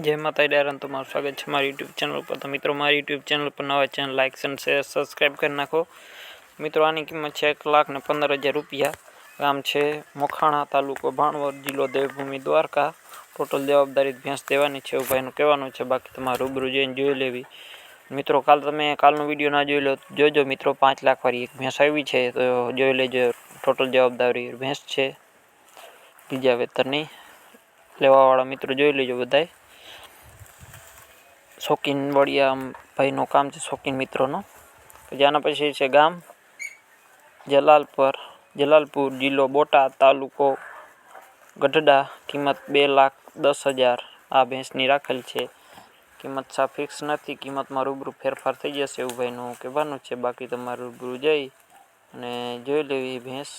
जय माता दी। तुम्हारा स्वागत है मारी यूट्यूब चैनल पर। तो मित्रों मारी यूट्यूब चैनल पर नवा channel like and share subscribe कर नाखो। मित्रों आनी किंमत है 1,15,000 रुपया। गाम है मोखाणा, तालुको भाणवड, जिलो देवभूमि द्वारका। टोटल जवाबदारी भैंस देवानी है भाई कहवानुं है। बाकी तमारे रूबरू जईने जोई लेवी। मित्रों कालनो विडियो ना जोई लो जोजो मित्रों 5 लाख वाली एक भैंस आई है तो जोई लेजो। टोटल जवाबदारी भैंस है, बीजा वेतर नहीं। लेवावाळा मित्रों जोई लेजो बधाय। शौकीन बढ़िया भाई नो काम है, शौकीन मित्रों नो। जाना पछी है गाम जलालपुर, जिलो बोटाद, तालुको गढ़डा। किंमत 2,10,000 आ भैंसनी राखेल है। किंमत सा फिक्स नहीं, किंमत में रूबरू फेरफार थी जैसे एवं भाई कहवानुं है। बाकी तमारे रूबरू जई अने जोई लेवी भैंस।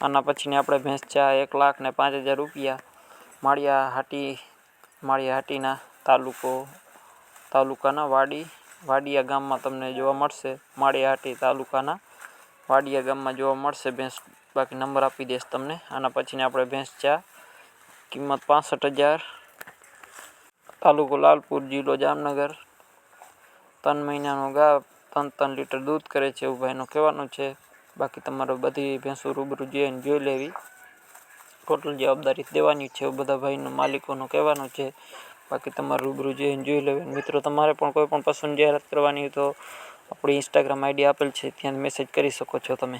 आना पछीनी आपणे भैंस चा 1,05,000 रुपया। माळिया हाटीना तालुकाना वाडिया गाम में तमने जोवा मळशे। माळिया हाटी तालुकाना वाडिया गाम में जोवा मळशे भैंस। बाकी नंबर आपी देश तमने। आना पछीनी आपणे भैंस चा किंमत 65,000। तालुको लालपुर, जिलो जामनगर। 3 महीनानो गाभ, 3 लीटर दूध करे छे एवं भाईनुं कहेवानुं छे। बाकी तमारे बधी भैंसों रूबरू जईने जोई लेवी। टोटल जवाबदारी देवानी छे एवं बधा भाईनुं मालिकोनुं कहेवानुं छे। बाकी तमारे रूबरू जईने जोई लेवी। मित्रों तमारे पण कोई पण पशुनी जाहेरात करवानी होय तो अपनी इंस्टाग्राम आईडी आपेल छे, त्यां मेसेज करी शको छो तमे।